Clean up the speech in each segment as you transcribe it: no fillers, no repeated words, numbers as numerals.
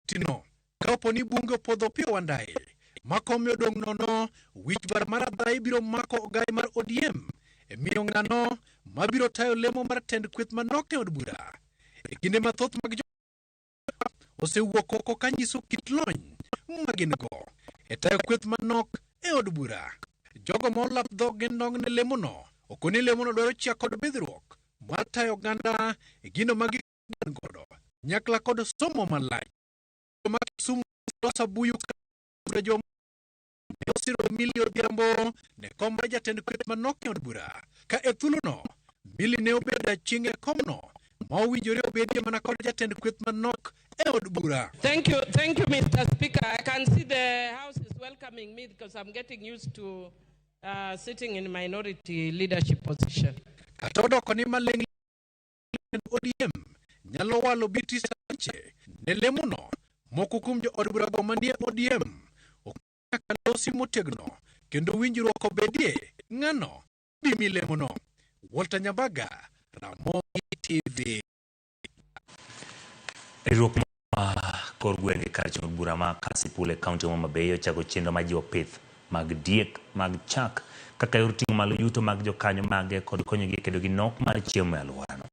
tino kaponi bunge podho pio wandae makomyo dong nono wich bar maradhai biro mako ogai mar ODM miyo ng'ano mabiro tayo lemo mar tend kweth manok e od bura e kinde mathoth mag osewuok oko kanyiso kit lony magin go e tayo kweth manok e od bura. Jogo molap dhog gin nong ne lemono okoni lemono dwaro chia kod bidhruok mar tayo ganda e gino magi godo nyakla kod somo malach makisumu losa buyu jo Osiro Milio Diambo ne kom mar jatend kweth manok e od bura ka e thulono Mili ne obeda chienge komno ma owinjore obedie mana kod jatend kweth manok e od bura. Thank you, Mr. Speaker. I can see the House is welcoming me because I'm getting used to sitting in minority leadership position. Atodoko ni maleng ODM nyalo walo biti sanche ne lemono moko kuom jo od bura go manie ODM kalosi motegno kendo winjruok obedie ng'ano bimi lemono. Walter Nyabaga, Ramogi TV. Riwruok kor gwenge kar od bura ma Kasipul e kaunti ma Mabeyo chago chenro ma jiwo pith mag diek mag chak kaka yor ting'o malo yuto mag jokanyo mage kod konyogi e kedo gi nok mar chiemo e alworano.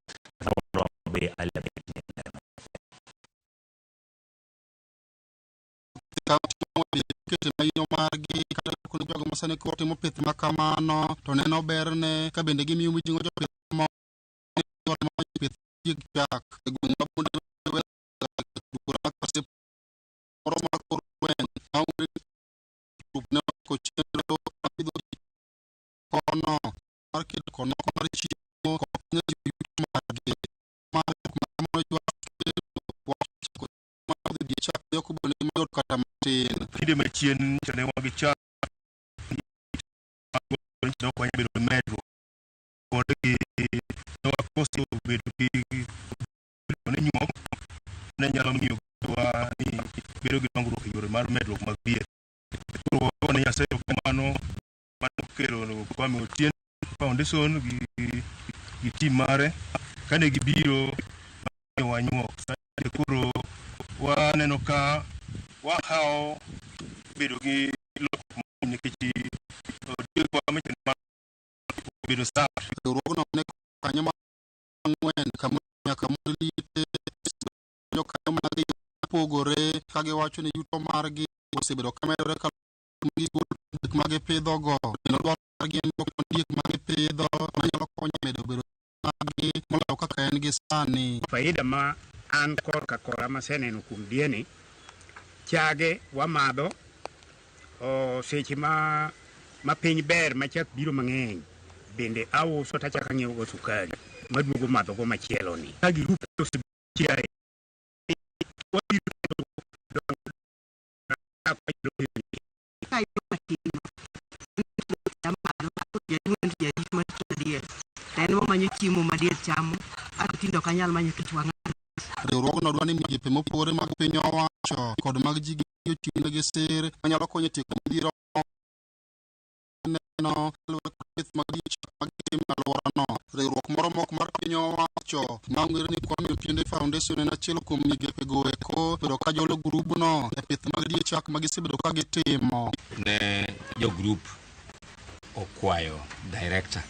kete maino margi kata kun jogo masane ko timo pith makamano to neno berne ka bende gimiyo mijingo jo pith mo pith jak gun mabunde bura kasi oro ma ko wen awri ne ko chendo abido kono market kono mar chiemo ko ne margi mar jo di chak yo ko bone mo kata matin kide machien chane wagi chak no kwa bedo medro ko de no akosi bedo ki ne nyuok ne nyalo miyo wa ni bedo gi dongruok yore mar medro mag bier ko ne yase mano kero no kwa mi otien foundation gi team mare kane gibiro wanyuok sai kuro wa neno ka wa hao bedo gi lok ni kichi dio kwa mechen ma bedo sa rogo ne kanyama ngwen kamulite yo kanyama gi pogore kage wacho ni yuto margi osebedo kamere ka mage pedho go no dwaro gi en diek mage pedho manyalo konyo medo bedo magi molo kaka en gi sani faida ma an korka korama seneno kum dieni chage wamadho o seche ma piny ber machak biro mang'eny bende auso tachaka ng'iewo go sukari maduogo madho go machielo ni kagi rupo chiaye manyo chiemo madier chamo atindo kanyal manyo kichwang riwruok no dwani migepe mopore mag piny owacho kod mag jigi ochung' gi sir manyalo konyo tieko midhiero neno pith mag alworano. Riwruok moro mok mar piny owacho mang'ere ni Kwame Otiende Foundation en achiel kuom migepe go eko bedo ka jolo grubno e pith mag die chak magisebedo ka gitimo ne jo group okwayo director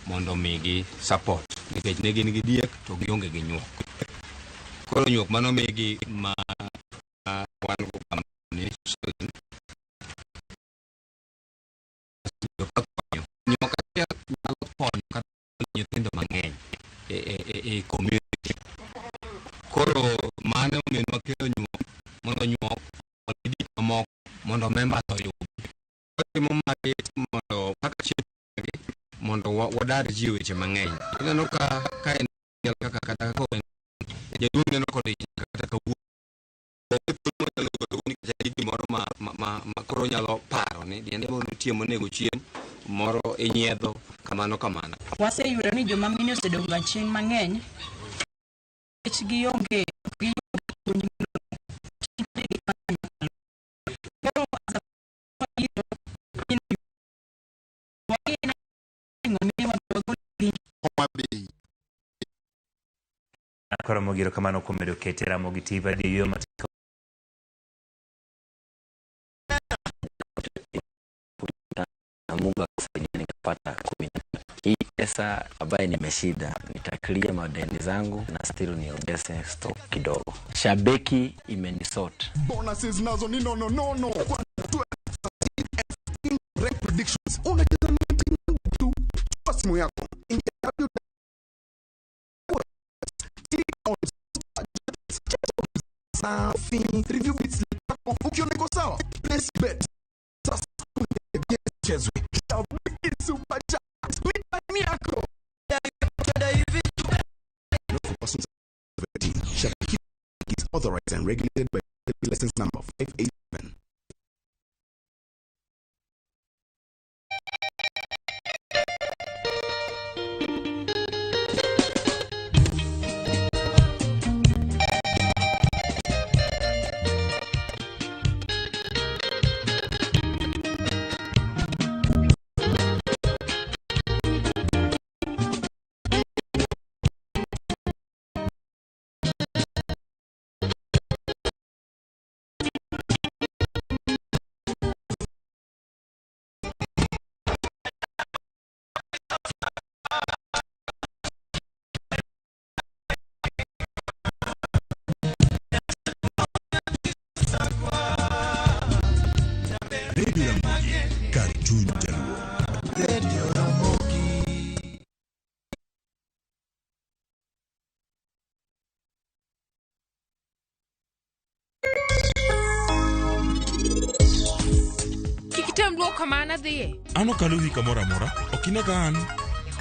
mondo migi support nikech ne gin gi diek to gionge gi nyuok. Koro nyuok mano migi ma wan go kamni nyuok achiel nyalo konyo kata nyithindo mang'eny e community. Koro mano omiyo wakelo nyuok mondo nyuok odi mamoko mondo members oyud timo marit mondo kaka mondo wadar ji weche mang'eny. Ineno ka en kaka kata ko jaduong' neno kod kata kawuono moro ma koro nyalo paro ni diende mondo tiemo nego chien moro inyiedho kamano. Waseyudo ni joma mine osedongo achien mang'eny kech gionge Koro mogiro kamano kuom medo kete Ramogi TV pesa ambaye nimeshida, nitaklia madeni zangu na still niongeze stock kidogo. Shabeki imenisort. Bonuses nazo ni no. Predictions. Unacheza na tu simu yako. Review bits ukiona iko sawa. Place bet. Sasa chezwe. Super chat. Time yako. Shabiki is authorized and regulated by license number 587. Kamana dhiye? Ano kaluhi kamora mora. Okineka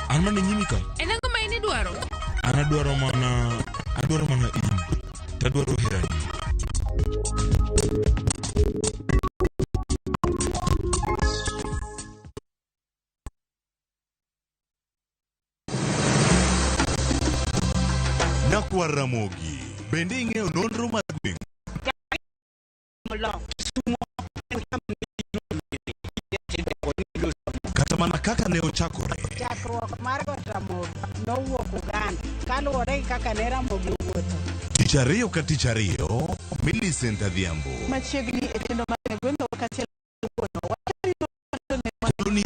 an mane nyimika. Enango ma ini dwaro? Adwaro mana in. Tadwaro herani. Nakwa Ramogi. Bende ing'eyo nonro mar gweng'. Mana kaka ne ochakore. Chakruok mar Ramogi nowuok Uganda kaluwore kaka ne Ramogi wuotho. Tich ariyo ka tich ariyo, Millicent Adhiambo. Machiegni e kendo mar gweng' kaachiel wuono. Koloni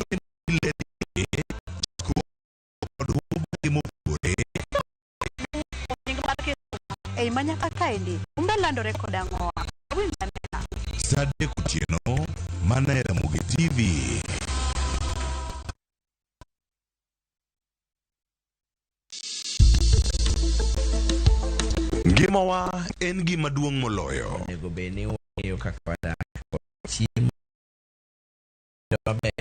ei manyaka kaendi umbelandore kod ang'owa. Sade Kutieno, mana e Ramogi TV. Ngimawa en gima duong' moloyo. Nego bene wayo kaka wadak chiemo maber.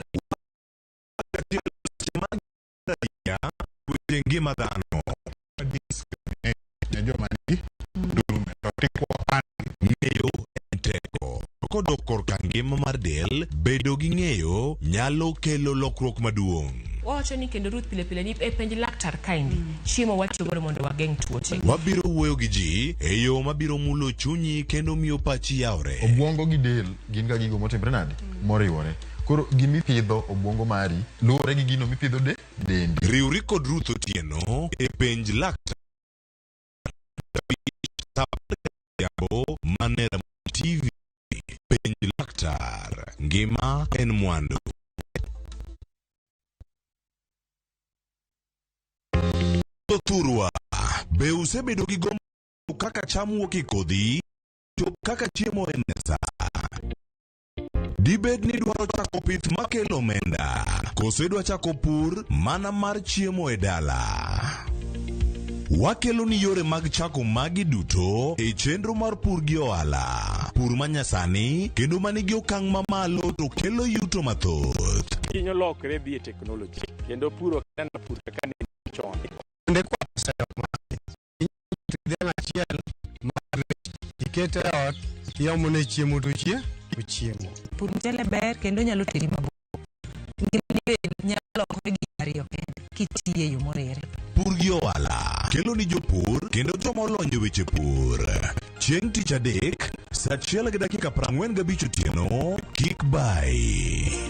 Ngima dhano. Ng'eyo en teko. Kodok korka ngima mar del, bedo gi ng'eyo nyalo kelo lokruok maduong'. Wacho ni kendo Ruth pile ni e penj laktar kaindi chiemo watiyo godo mondo wageng' tuoche. Wabiro wuoyo gi ji e yo mabiro mulo chunyi kendo miyo pachi yawre. Obwongo gi del gin ga gigo motimre nade moriwore. Koro gimi pidho obwongo mari luwore gi gino mipidho dendi. Riwri kod Ruth Otieno e penj laktar Manera TV. Penj laktar, ngima en mwandu. Turwa, be usebedo gi gombo kaka cham wuok e kodhi, to kaka chiemo en sa. Dibed ni dwaro chako pith makelo omenda, koso idwa chako pur mana mar chiemo e dala. Wakelo ni yore mag chako magi duto e chenro mar pur gi ohala. Pur manyasani kendo manigi okang' mamalo to kelo yuto mathoth. Kinyo lokre dhi e teknoloji kendo puro kana pur kaka ne chon. Ndekwa ikete ot yomone chiemo to chiemo. Pur mchele ber kendo nyalo teri mabor. Nyalo lokore gi ariyo kende kitiye yo morere. Pur gi ohala kelo ni jopur kendo joma olony e weche pur. Chieng' tich adek, saa 1:45 otieno, kik bai.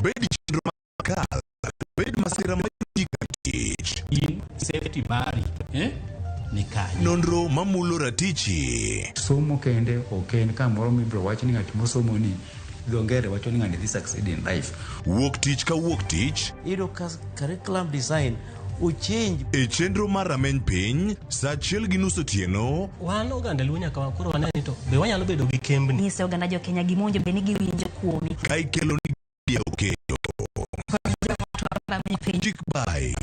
Bedi chenro makal, bedi masira nonro mamulo ratichi. Somo kende oken kamoro mibro wacho ni ng'at mosomo ni dongere wacho ni ng'ani dhi succeed in life. Wuok tich ka wuok tich. Iro curriculum design uchinj. E chenro mar rameny piny, sa achiel gi nus otieno. Wan oganda luo nyaka wakoro waneni to be wanyalo bedo gi kembni. Nyise oganda jo Kenya gimonjo be ni giwinjo kuomi. Ka ikelo ni dia okeyo. Chik bai.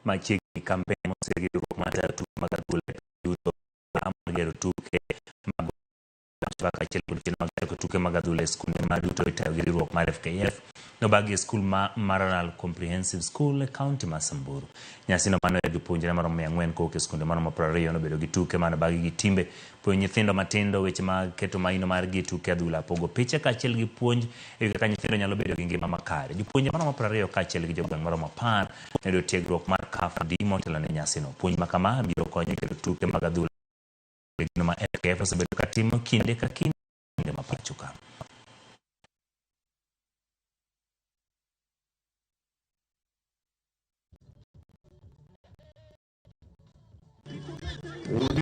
Machiegni kampen mosegero matatu magagule yuto amagero tuke mag achiel kod chenro mag tuke mag adhula e skunde maduto itayo gi riwruok mar FKF nobagi e skul Maralal Comprehensive School e kaunti ma Samburu. Nyasino mano e jopuonjre maromo 400 kowuok e skunde maromo 20 nobedo gi tuke manobagi gi timbe puonjo nyithindo matindo weche mag keto maino mar gi tuke adhula, pogo piche kaachiel gi puonj e kaka nyithindo nyalo bedo gi ngima makare. Jopuonjre maromo 20 kaachiel gi jogweng' maromo 10 noyudo tiegruok mar CAF motelo ne nyasino. Puonj ma kama biro konyo keto tuke mag adhula gino ma FKF osebedo ka timo kinde ka kinde ma pacho ka.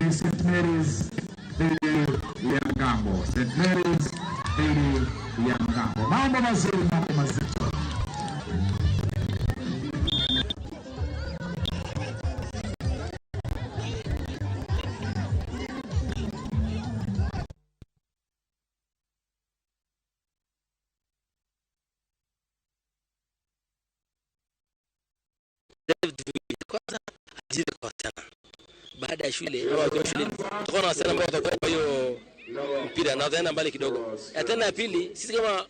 St. Mary's dhidi ya Mgambo. St. Mary's dhidi ya Mgambo. Mambo mazuri, mambo mazito. Kwanza ajira kwa sana. Baada ya shule au akiwa shule tutakuwa na wasichana ambao watakuwa kwa hiyo mpira na wataenda mbali kidogo. Tena ya pili, sisi kama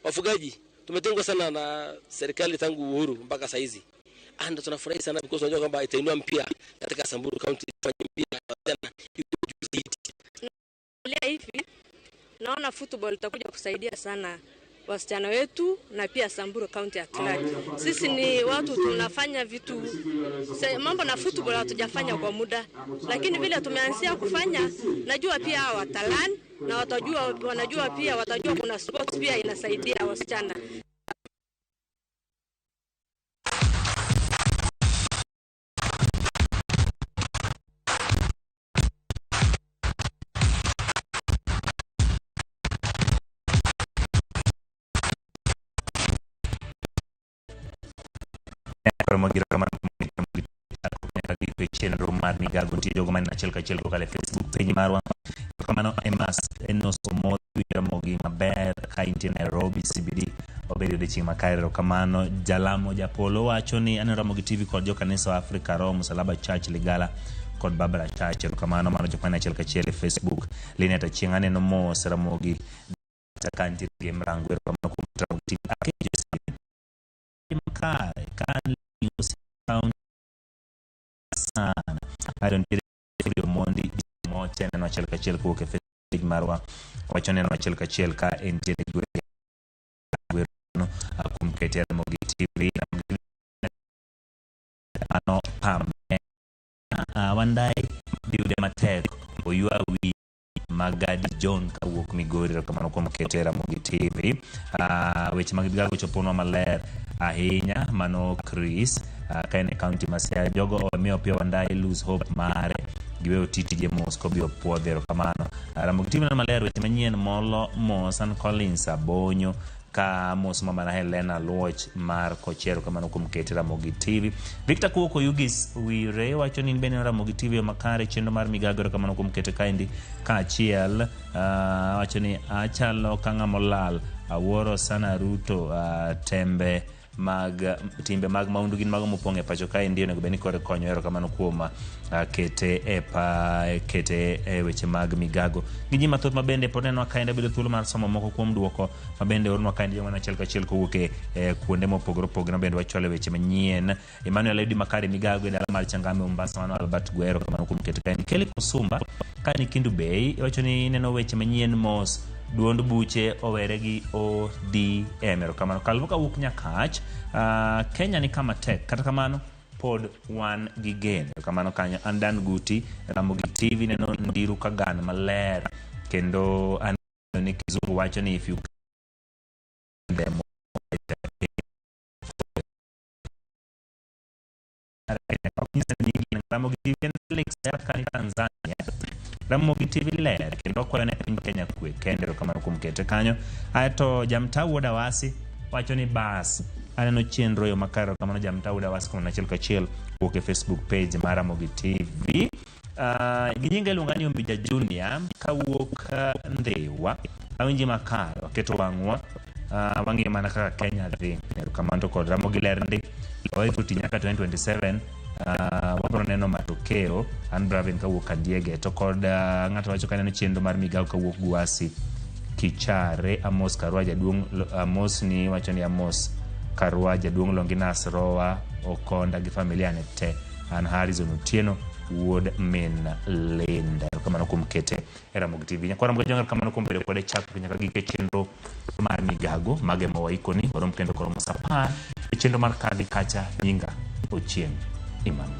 wafugaji tumetengwa sana na serikali tangu uhuru mpaka saa hizi. Ndio tunafurahi sana because unajua kwamba itainua mpira katika Samburu County fanya mpira tena hivi. Naona football itakuja kusaidia sana wasichana wetu na pia Samburu County at large. Sisi ni watu tunafanya vitu mambo na football hatujafanya kwa muda, lakini vile tumeanzia kufanya najua pia watalan na wanajua pia watajua kuna sports pia inasaidia wasichana. Magira kamar chenro mar migago nitie jogo man achiel kachiel kokalo e Facebook page marwa. Kamano emas enosomo Jaramogi maber ka intie Nairobi CBD obedo odiochieng' makare. Kamano jalamo Japolo wacho ni an Ramogi TV kod jokanisa wa Africa Rome Salaba Church Ligala kod Barbara Church. Kamano mano jok man achiel kachiel e Facebook Linet chieng' aneno mos Ramogi takanti game rango kamano kuom TV akejo makare kan sound sana. I don't get it mondi mo chene no chelka chel ko ke Facebook marwa wacho neno chel ka chel ka entie no akum keter Ramogi TV ano pam wandai biude matek oyua wi Magadi John kawuok Migori kamano kuom keter Ramogi TV. Weche mag bigago choponwa maler ahinya mano Chris kaine county Masia jogo omiyo pia wandai lose hope mare giwe otiti je Moscow bio puodhero kamano. Ramogi TV na maler weche manyien molo Mosan Collins Abonyo ka mos mama na Helena Luoch mar kochero kamano kuom keter Ramogi TV. Victor Kuoko Yugis wire wacho ni bene Ramogi TV makare chendo mar migago kamano kuom kete kaindi ka achiel wacho ni achalo kanga molal aworo sana Ruto timbe mag maundu gin mago mopong' e pacho kae ndio nego beni kore konyo ero kamano kuom kete e weche mag migago gi ji mathoth mabende ponenwa kaende bedo thuolo mar somo moko kuom duoko mabende ornwa kaende joma achiel kachiel kowuok e kuonde mopogore opogore bende wachole weche manyien. Emmanuel Edi Makare migago e dala mar Changame Mombasa mano Albert Guero kamano kuom kete kaende. Kelly Kusumba kani Kindu Bay wacho ni neno weche manyien mos duond buche owere gi ODM ero kamano kalvo ka wuok Nyakach. Kenya ni kama tek kata kamano pod wan gi geno. Kamano kanyo Andan Guti, Ramogi TV neno ndiru kagan maler, kendo ni kizungu wacho ni if you them Ramogi TV Netflix ya Tanzania, Ramogi TV ler kendo kwa ne piny Kenya kwe kendo kamano kumkete kanyo. Ato Jamtau Dawasi wacho ni bas aneno chenro yo makaro kamano Jamtau Dawasi kuna chiel kachiel wuok Facebook page mar Ramogi TV. Ginyinga lungani Ombija Junior kawuok Ndewa awinji makaro keto wangwa wangi mana kaka Kenya dhi kamano kod Ramogi ler ndi loe kuti nyaka 2027 wabro neno matokeo an Bravin kawuok Adiege to kod ng'ato wacho kaneno chenro mar migao kawuok Gwasi Kichare Amos Karwa jaduong Amos ni wacho ni Amos Karwa jaduong Longinas Roa Okonda gi familia ne te an Harrison Otieno wuod min Linda kamano kumkete Ramogi TV nyakwa Ramogi jongar kamano kumbele kode chako nyaka gike chenro mar migago mage mawaikoni warom kendo koro mosapar chenro mar kadhi kacha nyinga Ochieng Imam.